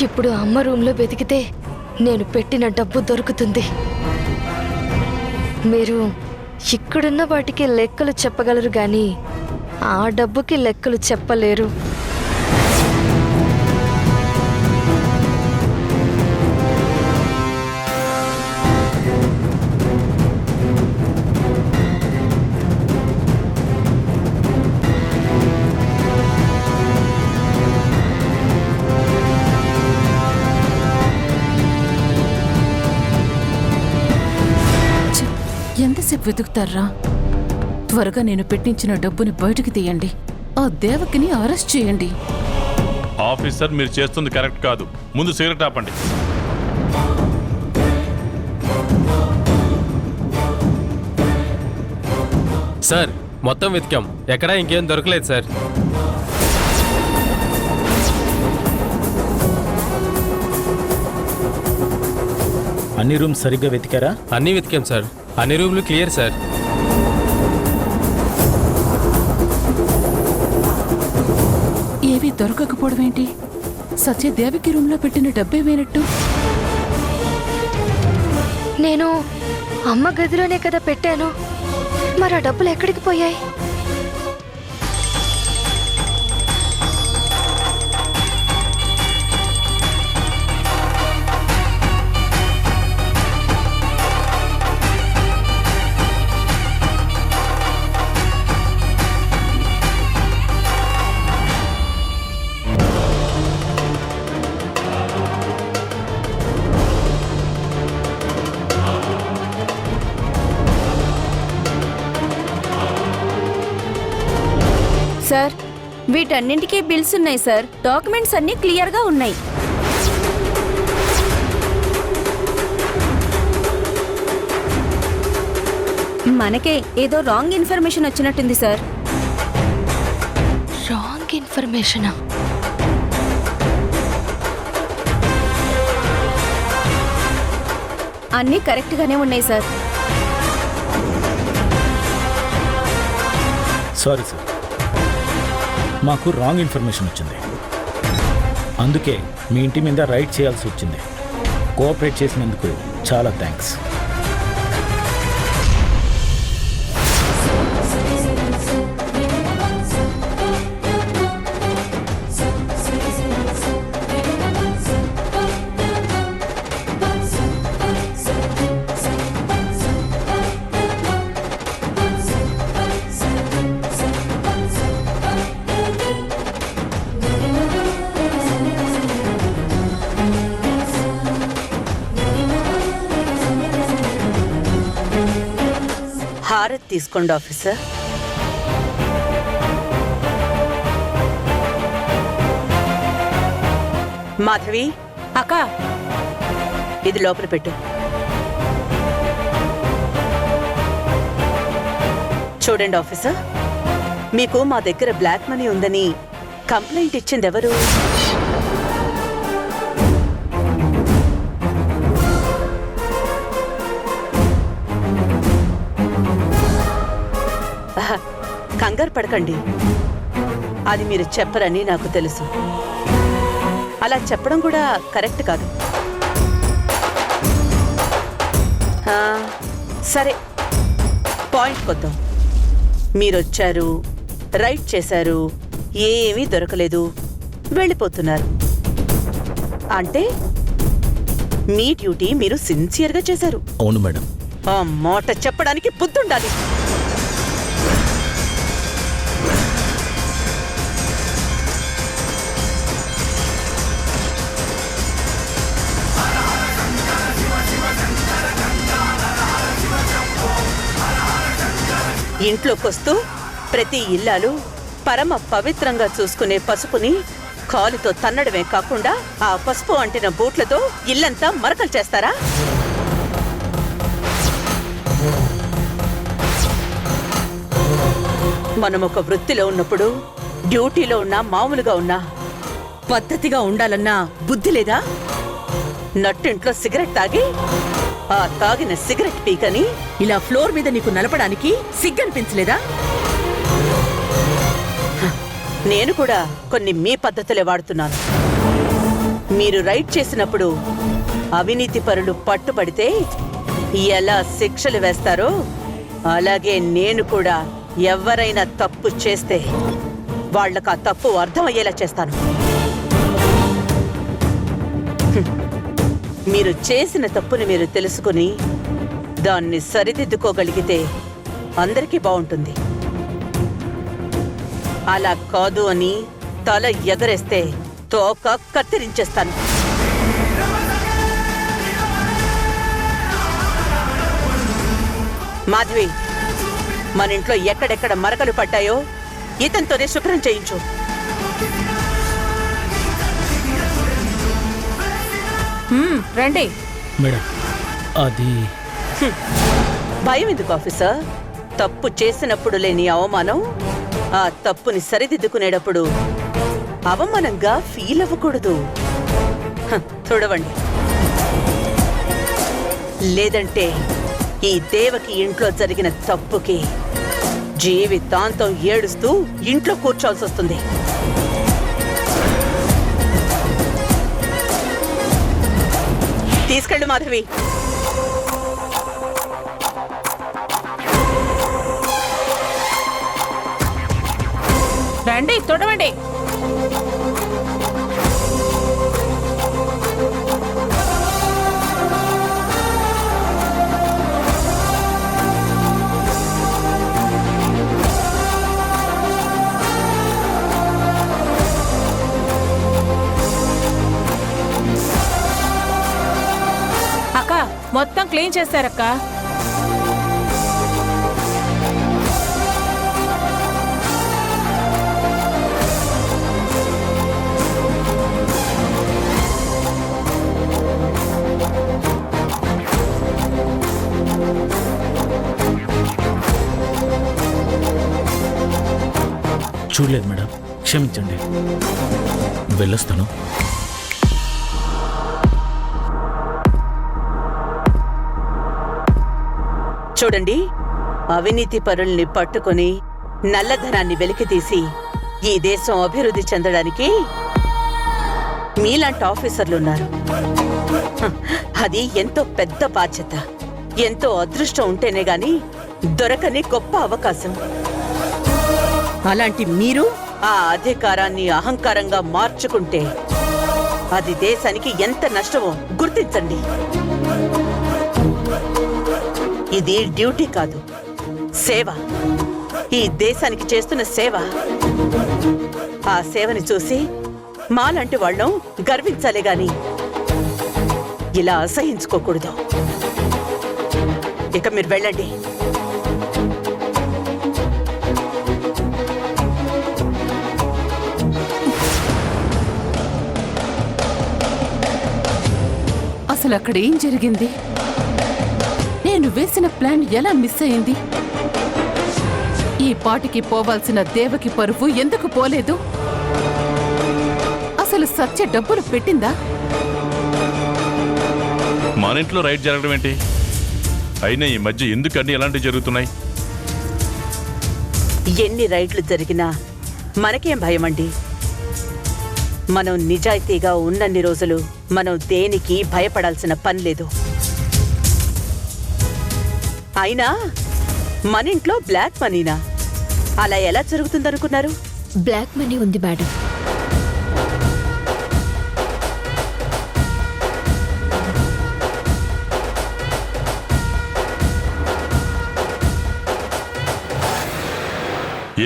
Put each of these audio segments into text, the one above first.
ఇప్పుడు అమ్మ రూమ్లో వెతికితే నేను పెట్టిన డబ్బు దొరుకుతుంది. మీరు ఇక్కడున్న వాటికి లెక్కలు చెప్పగలరు గాని ఆ డబ్బుకి లెక్కలు చెప్పలేరు. ఎంతసేపు వెతుకుతారా? త్వరగా నేను పెట్టించిన డబ్బుని బయటకు తీయండి. ఆ దేవకిని అరెస్ట్ చేయండి. ఆఫీసర్, మీరు చేస్తుంది కరెక్ట్ కాదు. ముందు సిగరెట్ ఆపండి. సార్, మొత్తం వెతికాం, ఎక్కడా ఇంకేం దొరకలేదు సార్. అన్ని రూమ్స్ సరిగ్గా వెతికారా? అన్నీ వెతికాం సార్. అన్ని రూమ్లు క్లియర్ సార్. ఏవి దొరకకపోవడం ఏంటి? సత్య దేవకి రూమ్ లో పెట్టిన డబ్బేమైనట్టు? నేను అమ్మ గదిలోనే కదా పెట్టాను. మరి ఆ డబ్బులు ఎక్కడికి పోయాయి? సార్, వీటన్నింటికీ బిల్స్ ఉన్నాయి సార్. డాక్యుమెంట్స్ అన్నీ క్లియర్గా ఉన్నాయి. మనకే ఏదో రాంగ్ ఇన్ఫర్మేషన్ వచ్చినట్టుంది సార్. రాంగ్ ఇన్ఫర్మేషనా? అన్నీ కరెక్ట్గానే ఉన్నాయి సార్. సారీ సార్, మాకు రాంగ్ ఇన్ఫర్మేషన్ వచ్చింది. అందుకే మీ ఇంటి మీద రైడ్ చేయాల్సి వచ్చింది. కోఆపరేట్ చేసినందుకు చాలా థ్యాంక్స్. హారతి తీసుకోండి ఆఫీసర్. మాధవి, అక్క, ఇది లోపల పెట్టు. చూడండి ఆఫీసర్, మీకు మా దగ్గర బ్లాక్ మనీ ఉందని కంప్లైంట్ ఇచ్చింది ఎవరు? కంగారు పడకండి, అది మీరు చెప్పరని నాకు తెలుసు. అలా చెప్పడం కూడా కరెక్ట్ కాదు. సరే, పాయింట్ కొద్దాం. మీరొచ్చారు, రైట్ చేశారు, ఏమీ దొరకలేదు, వెళ్ళిపోతున్నారు. అంటే మీ డ్యూటీ మీరు సిన్సియర్గా చేశారు. అవును మేడం. ఆ మాట చెప్పడానికి బుద్ధుండాలి. ఇంట్లోకొస్తూ ప్రతి ఇల్లాలు పరమ పవిత్రంగా చూసుకునే పసుపుని కాలుతో తన్నడమే కాకుండా ఆ పసుపు అంటిన బూట్లతో ఇల్లంతా మరకలు చేస్తారా? మనం ఒక వృత్తిలో ఉన్నప్పుడు డ్యూటీలో ఉన్నా మామూలుగా ఉన్నా పద్ధతిగా ఉండాలన్నా బుద్ధి లేదా? నట్టింట్లో సిగరెట్ తాగి ఆ తాగిన సిగరెట్ పీకని ఇలా ఫ్లోర్ మీద నీకు నలపడానికి సిగ్గనిపించలేదా? నేను కూడా కొన్ని మీ పద్ధతులే వాడుతున్నాను. మీరు రైడ్ చేసినప్పుడు అవినీతి పరులు పట్టుబడితే ఎలా శిక్షలు వేస్తారో అలాగే నేను కూడా ఎవరైనా తప్పు చేస్తే వాళ్ళకు ఆ తప్పు అర్థమయ్యేలా చేస్తాను. మీరు చేసిన తప్పుని మీరు తెలుసుకుని దాన్ని సరిదిద్దుకోగలిగితే అందరికీ బాగుంటుంది. అలా కాదు అని తల ఎగరేస్తే తోక కత్తిరించేస్తాను. మాధవి, మన ఇంట్లో ఎక్కడెక్కడ మరకలు పడ్డాయో ఇతనితోనే శుభ్రం చేయించు. రండి. మేడం అది భయం ఎందుకు ఆఫీసర్? తప్పు చేసినప్పుడు లేని అవమానం ఆ తప్పుని సరిదిద్దుకునేటప్పుడు అవమానంగా ఫీల్ అవ్వకూడదు. చూడవండి, లేదంటే ఈ దేవకి ఇంట్లో జరిగిన తప్పుకి జీవితాంతం ఏడుస్తూ ఇంట్లో కూర్చోవాల్సి వస్తుంది. తీసుకెళ్ళు మాధవి. రండి, తొడవండి. అక్క, మొత్తం క్లీన్ చేశారక్క. చూడలేదు మేడం, క్షమించండి. వెళ్ళొస్తాను. చూడండి, అవినీతి పరుల్ని పట్టుకొని నల్లధనాన్ని వెలికితీసి ఈ దేశం అభివృద్ధి చెందడానికి మీలాంటి ఆఫీసర్లున్నారు. అది ఎంతో పెద్ద బాధ్యత. ఎంతో అదృష్టం ఉంటేనే గాని దొరకని గొప్ప అవకాశం. అలాంటి మీరు ఆ అధికారాన్ని అహంకారంగా మార్చుకుంటే అది దేశానికి ఎంత నష్టమో గుర్తించండి. ఇది డ్యూటీ కాదు, సేవ. ఈ దేశానికి చేస్తున్న సేవ. ఆ సేవని చూసి మాలాంటి వాళ్ళం గర్వించాలే గాని ఇలా అసహించుకోకూడదు. ఇక మీరు వెళ్ళండి. అసలు అక్కడ ఏం జరిగింది? నేను వేసిన ప్లాన్ ఎలా మిస్ అయింది? ఈ పాటికి పోవాల్సిన దేవకి పరువు ఎందుకు పోలేదు? అసలు సత్య డబ్బులు పెట్టిందా? మన ఇంట్లో రైడ్ జరగడం ఏంటి? అయినా ఈ మధ్య ఎందుకన్నీ ఎలాంటివి జరుగుతున్నాయి? ఎన్ని రైడ్లు జరిగినా మనకేం భయమండి. మనం నిజాయితీగా ఉన్నన్ని రోజులు మనం దేనికి భయపడాల్సిన పని లేదు. అయినా మన ఇంట్లో బ్లాక్ మనీనా? అలా ఎలా జరుగుతుందనుకున్నారు? బ్లాక్ మనీ ఉంది మేడం.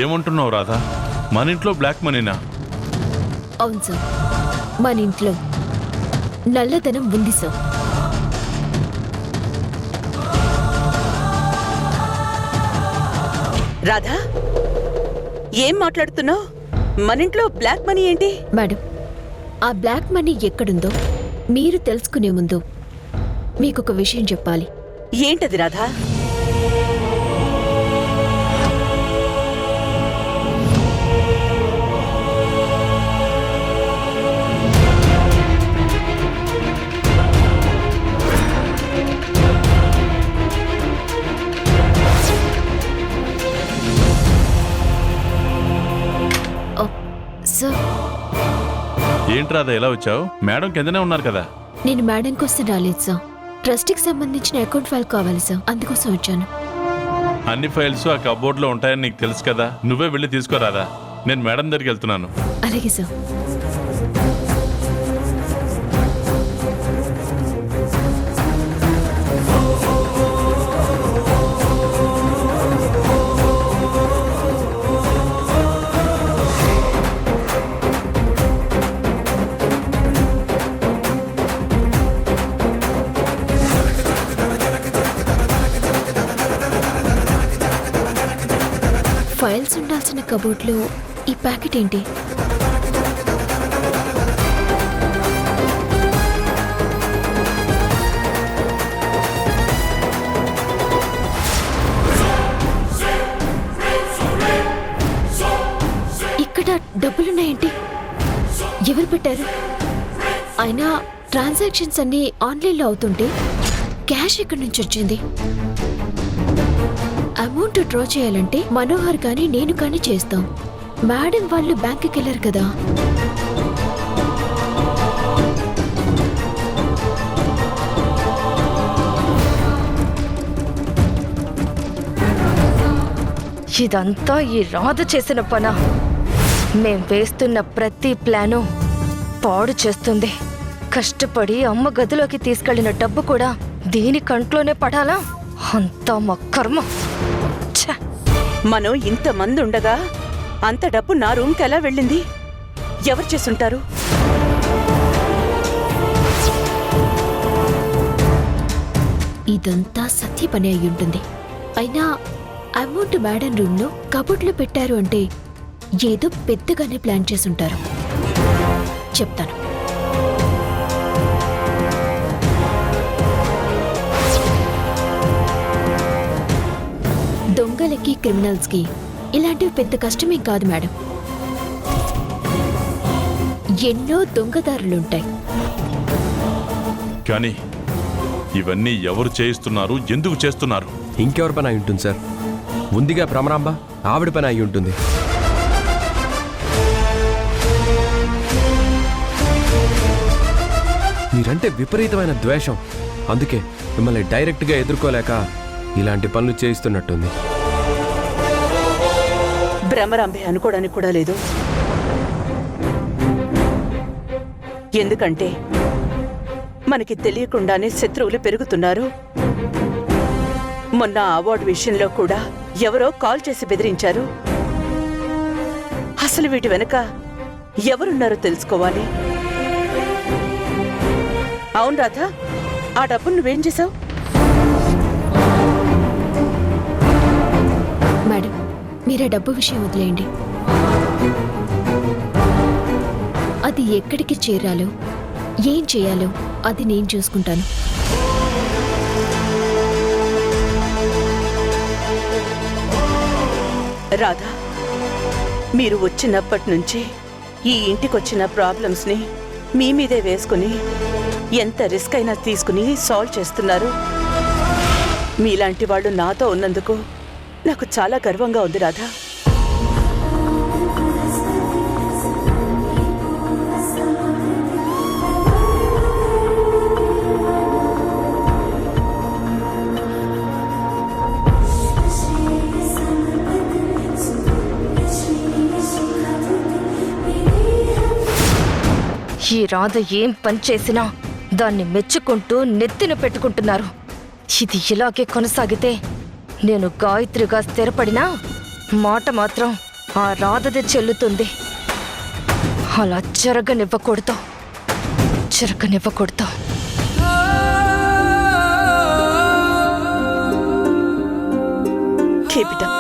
ఏమంటున్నావు రాధా? మన ఇంట్లో బ్లాక్ మనీనా? అవును సార్, మన ఇంట్లో నల్లధనం ఉంది సార్. రాధా, ఏం మాట్లాడుతున్నావు? మన ఇంట్లో బ్లాక్ మనీ ఏంటి? మేడం, ఆ బ్లాక్ మనీ ఎక్కడుందో మీరు తెలుసుకునే ముందు మీకొక విషయం చెప్పాలి. ఏంటది రాధా? సార్, ఏంటి రాధా ఎలా వచ్చావు? మేడం కిందనే ఉన్నారు కదా. నేను మేడం కోసం రాలేదు సార్. ట్రస్ట్కి సంబంధించిన అకౌంట్ ఫైల్ కావాలి సార్, అందుకోసం వచ్చాను. అన్ని ఫైల్స్ ఆ కబోర్డ్లో ఉంటాయని నీకు తెలుసు కదా, నువ్వే వెళ్ళి తీసుకోరాదా. నేను మేడం దగ్గరికి వెళ్తున్నాను. అలాగే సార్. ఫైల్స్ ఉండాల్సిన కబోర్డ్లో ఈ ప్యాకెట్ ఏంటి? ఇక్కడ డబ్బులున్నాయేంటి? ఎవరు పెట్టారు? అయినా ట్రాన్సాక్షన్స్ అన్నీ ఆన్లైన్లో అవుతుంటే క్యాష్ ఎక్కడి నుంచి వచ్చింది? అమౌంట్ డ్రా చేయాలంటే మనోహర్ కానీ నేను కానీ చేస్తాం. మేడం వాళ్ళు బ్యాంకుకి వెళ్ళారు కదా. ఇదంతా ఈ రాధ చేసిన పనా? మేం వేస్తున్న ప్రతి ప్లాను పాడు చేస్తుంది. కష్టపడి అమ్మ గదిలోకి తీసుకెళ్లిన డబ్బు కూడా దీని కంట్లోనే పడాలా? అంతా మా కర్మ. ఛ! మనం ఇంతమంది ఉండగా అంత డబ్బు నా రూమ్కి ఎలా వెళ్ళింది? ఎవరు చేసుంటారు? ఇదంతా సత్య పని అయి ఉంటుంది. అయినా అమౌంట్ మేడం రూమ్ లో కబోర్డ్లో పెట్టారు అంటే ఏదో పెద్దగానే ప్లాన్ చేసుంటారు. చెప్తాను. దొంగలకి క్రిమినల్స్ కి ఇలాంటివి పెద్ద కష్టమేం కాదు మేడం. ఎన్నో దొంగదారులుంటాయి. కానీ ఇవన్నీ ఎవరు చేయిస్తున్నారు, ఎందుకు చేస్తున్నారు? ఇంకెవరి పని అయి ఉంటుంది సార్? ఉందిగా భ్రమరాంబ, ఆవిడ పని అయి ఉంటుంది. మీరంటే విపరీతమైన ద్వేషం, అందుకే మిమ్మల్ని డైరెక్ట్గా ఎదుర్కోలేక ఇలాంటి పనులు చేయిస్తున్నట్టుంది. భ్రమరాంబే అనుకోవడానికి కూడా లేదు. ఎందుకంటే మనకి తెలియకుండానే శత్రువులు పెరుగుతున్నారు. మొన్న అవార్డు విషయంలో కూడా ఎవరో కాల్ చేసి బెదిరించారు. అసలు వీటి వెనుక ఎవరున్నారో తెలుసుకోవాలి. అవును రాధా, ఆ డబ్బును నువ్వేం చేశావు? మేడం, మీరా డబ్బు విషయం వదిలేయండి. అది ఎక్కడికి చేరాలో, ఏం చేయాలో అది నేను చూసుకుంటాను. రాధా, మీరు వచ్చినప్పటి నుంచి ఈ ఇంటికొచ్చిన ప్రాబ్లమ్స్ని మీ మీదే వేసుకుని ఎంత రిస్క్ అయినా తీసుకుని సాల్వ్ చేస్తున్నారు. మీలాంటి వాళ్ళు నాతో ఉన్నందుకు నాకు చాలా గర్వంగా ఉంది రాధా. ఈ రాధ ఏం పని చేసినా దాన్ని మెచ్చుకుంటూ నెత్తిన పెట్టుకుంటున్నారు. ఇది ఇలాగే కొనసాగితే నేను గాయత్రిగా స్థిరపడినా మాట మాత్రం ఆ రాధదే చెల్లుతుంది. అలా జరగనివ్వకూడదు. Keep it up.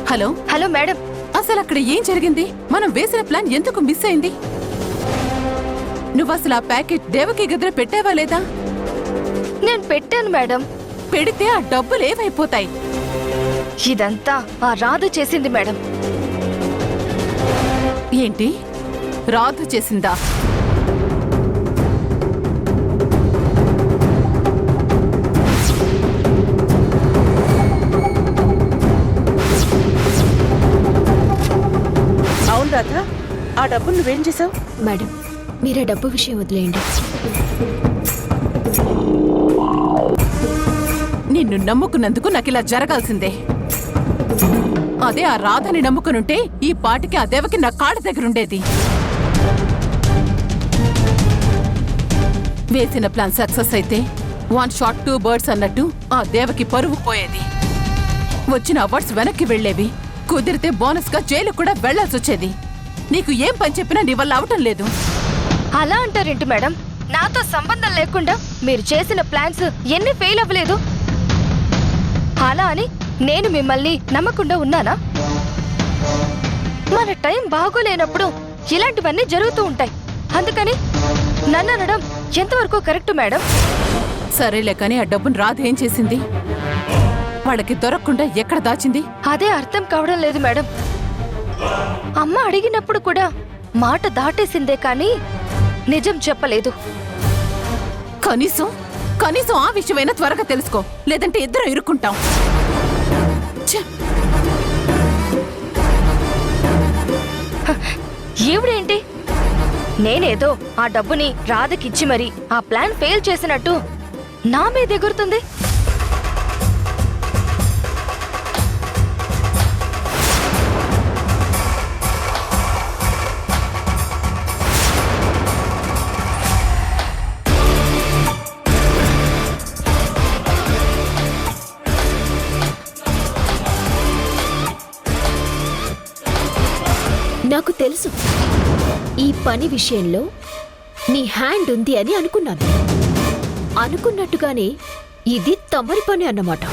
Hello hello madam, అసలు అక్కడ ఏం జరిగింది? మనం వేసిన ప్లాన్ ఎందుకు మిస్ అయింది? నువ్వు అసలు ఆ ప్యాకెట్ దేవకి గదిలో పెట్టావా లేదా? నేను పెట్టాను మేడం. పెడితే ఆ డబ్బులు ఏమైపోతాయి? ఇదంతా ఆ రాధ చేసింది మేడం. ఏంటి, రాధు చేసిందా? డబ్బు నువ్వేం చేసావు? మేడం, మీరు ఆ డబ్బు విషయం వదిలేయండి. నిన్ను నమ్ముకున్నందుకు నాకు ఇలా జరగాల్సిందే. అదే ఆ రాధని నమ్ముకునుంటే ఈ పాటికి ఆ దేవకి నా కాళ్ళ దగ్గర ఉండేది. వేసిన ప్లాన్ సక్సెస్ అయితే 1 షాట్ 2 బర్డ్స్ అన్నట్టు ఆ దేవకి పరువు పోయేది. వచ్చిన అవార్డ్స్ వెనక్కి వెళ్లేవి. కుదిరితే బోనస్ గా జైలు కూడా వెళ్లాల్సి వచ్చేది. నీకు ఏం పని చెప్పినా నీ వల్ల అవటం లేదు. అలా అంటారేంటి మేడం? నాతో సంబంధం లేకుండా మీరు చేసిన ప్లాన్స్ ఎన్ని ఫెయిల్ అవ్వలేదు? అలా అని నేను మిమ్మల్ని నమ్మకుండా ఉన్నానా? మన టైం బాగోలేనప్పుడు ఇలాంటివన్నీ జరుగుతూ ఉంటాయి. అందుకని నన్ను అనడం ఎంతవరకు కరెక్ట్ మేడం? సరేలే కానీ ఆ డబ్బును రాధ ఏం చేసింది? వాళ్ళకి దొరకకుండా ఎక్కడ దాచింది? అదే అర్థం కావడం లేదు మేడం. అమ్మ అడిగినప్పుడు కూడా మాట దాటేసిందే కానీ నిజం చెప్పలేదు. కనీసం ఆ విషయమైనా త్వరగా తెలుసుకో, లేదంటే ఇద్దరు ఇరుక్కుంటాం. ఈవిడేంటి నేనేదో ఆ డబ్బుని రాధకిచ్చి మరి ఆ ప్లాన్ ఫెయిల్ చేసినట్టు నా మీద ఎగురుతుంది. నాకు తెలుసు ఈ పని విషయంలో నీ హ్యాండ్ ఉంది అని అనుకున్నాను. అనుకున్నట్టుగానే ఇది తమరి పని అన్నమాట.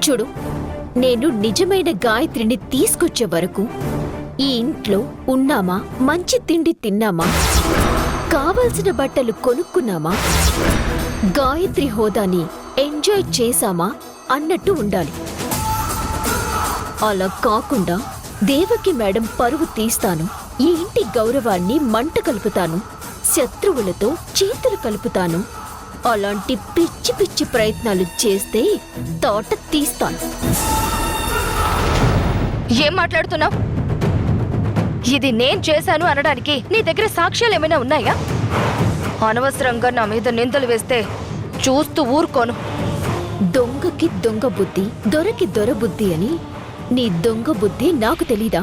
చూడు, నేను నిజమైన గాయత్రిని తీసుకొచ్చే వరకు ఈ ఇంట్లో ఉన్నామా, మంచి తిండి తిన్నామా, కావలసిన బట్టలు కొనుక్కున్నామా, గాయత్రి హోదాని ఎంజాయ్ చేశామా అన్నట్టు ఉండాలి. అలా కాకుండా దేవకి మేడం పరువు తీస్తాను, ఈ ఇంటి గౌరవాన్ని మంట కలుపుతాను, శత్రువులతో చేతులు కలుపుతాను, అలాంటి పిచ్చి పిచ్చి ప్రయత్నాలు చేస్తే తోట తీస్తాను. ఏం మాట్లాడుతున్నావు? ఇది నేను చేశాను అనడానికి నీ దగ్గర సాక్ష్యాలు ఏమైనా ఉన్నాయా? అనవసరంగా నా మీద నిందలు వేస్తే చూస్తూ ఊరుకోను. దొంగకి దొంగ బుద్ధి, దొరకి దొర బుద్ధి అని నీ దొంగ బుద్ధి నాకు తెలీదా?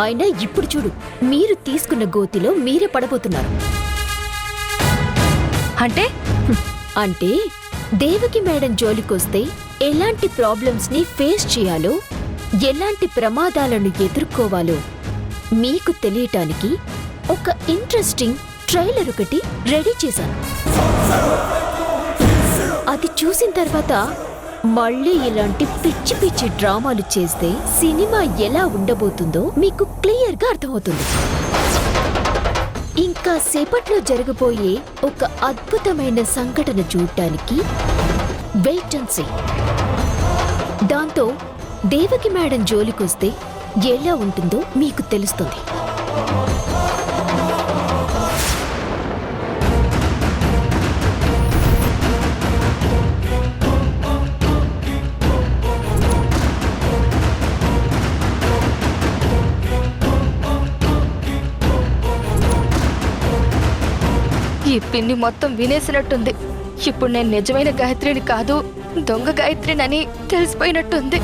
అయినా ఇప్పుడు చూడు, మీరు తీసుకున్న గోతిలో మీరే పడబోతున్నారు. అంటే దేవకి మేడం జోలికొస్తే ఎలాంటి ప్రాబ్లమ్స్ ని ఫేస్ చేయాలో, ఎలాంటి ప్రమాదాలను ఎదుర్కోవాలో మీకు తెలియటానికి ఒక ఇంట్రెస్టింగ్ ట్రైలర్ ఒకటి రెడీ చేశాను. అది చూసిన తర్వాత మళ్ళీ ఇలాంటి పిచ్చి పిచ్చి డ్రామాలు చేస్తే సినిమా ఎలా ఉండబోతుందో మీకు క్లియర్గా అర్థమవుతుంది. ఇంకా సేపట్లో జరగబోయే ఒక అద్భుతమైన సంఘటన చూడటానికి వెయిట్ అండ్ సీ. దాంతో దేవకి మేడం జోలికొస్తే ఎలా ఉంటుందో మీకు తెలుస్తుంది. ఈ పిన్ని మొత్తం వినేసినట్టుంది. ఇప్పుడు నేను నిజమైన గాయత్రిని కాదు, దొంగ గాయత్రినని తెలిసిపోయినట్టుంది.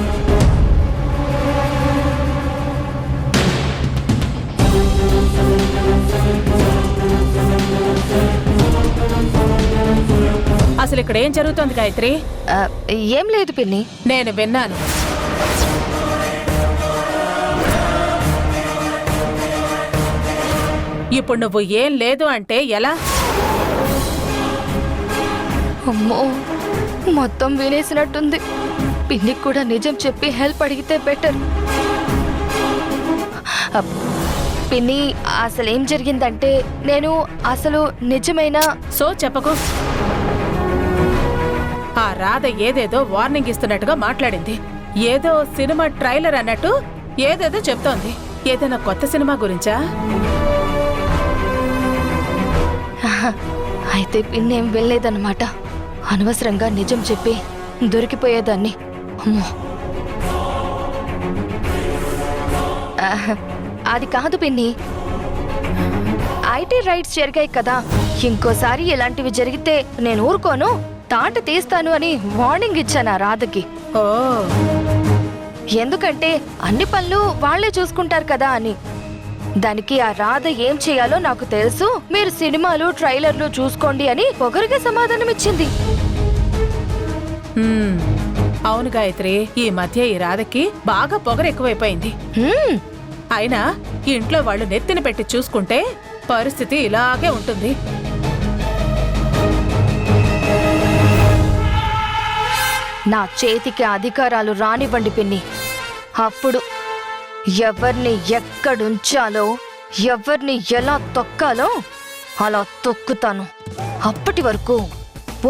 అసలు ఇక్కడ ఏం జరుగుతోంది గాయత్రి? ఏం లేదు పిన్ని. నేను విన్నాను. ఇప్పుడు నువ్వు ఏం లేదు అంటే ఎలా? అమ్మో, మొత్తం వినేసినట్టుంది. పిన్నికి కూడా నిజం చెప్పి హెల్ప్ అడిగితే బెటర్. పిన్ని, అసలేం జరిగిందంటే నేను అసలు నిజమైన సో చెప్పకు. ఆ రాధ ఏదేదో వార్నింగ్ ఇస్తున్నట్టుగా మాట్లాడింది. ఏదో సినిమా ట్రైలర్ అన్నట్టు ఏదేదో చెప్తోంది. ఏదైనా కొత్త సినిమా గురించా? అయితే పిన్నేం వెళ్ళలేదన్నమాట. అనవసరంగా నిజం చెప్పి దొరికిపోయేదాన్ని. అమ్మో. అది కాదు పిన్ని. ఐటీ రైట్స్ జరిగాయి కదా, ఇంకోసారి ఇలాంటివి జరిగితే నేను ఊరుకోను, తాట తీస్తాను అని వార్నింగ్ ఇచ్చాను ఆ రాధకి. ఓ ఎందుకంటే అన్ని పనులు వాళ్లే చూసుకుంటారు కదా అని. దానికి ఆ రాధ ఏం చేయాలో నాకు తెలుసు, మీరు సినిమాలు ట్రైలర్లు చూసుకోండి అని పొగరుగా సమాధానం ఇచ్చింది. అవును గాయత్రి, ఈ మధ్య ఈ రాధకి బాగా పొగరు ఎక్కువైపోయింది. అయినా ఇంట్లో వాళ్ళు నెత్తిన పెట్టి చూసుకుంటే పరిస్థితి ఇలాగే ఉంటుంది. నా చేతికి అధికారాలు రానివ్వండి పిన్ని, అప్పుడు ఎవరిని ఎక్కడుంచాలో, ఎవరిని ఎలా తొక్కాలో అలా తొక్కుతాను. అప్పటి వరకు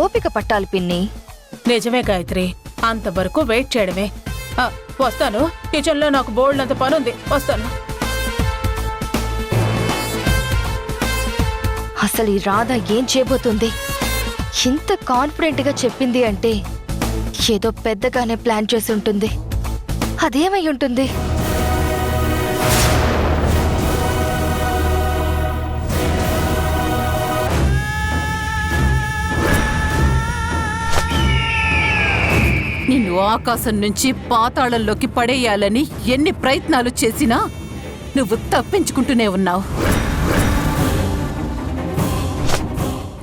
ఓపిక పట్టాలి పిన్ని. నిజమే గాయత్రి, అంతవరకు వెయిట్ చేయడమే. వస్తాను, కిచెన్లో నాకు బోల్డ్ పనుంది, వస్తాను. అసలు ఈ రాధ ఏం చేయబోతుంది? ఇంత కాన్ఫిడెంట్ గా చెప్పింది అంటే ఏదో పెద్దగానే ప్లాన్ చేసి ఉంటుంది. అదేమై ఉంటుంది? నిన్ను ఆకాశం నుంచి పాతాళంలోకి పడేయాలని ఎన్ని ప్రయత్నాలు చేసినా నువ్వు తప్పించుకుంటూనే ఉన్నావు.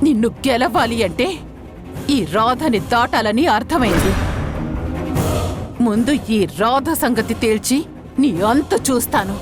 నిన్ను గెలవాలి అంటే ఈ రాధని దాటాలని అర్థమైంది. ముందు ఈ రాధ సంగతి తేల్చి నీ అంతు చూస్తాను.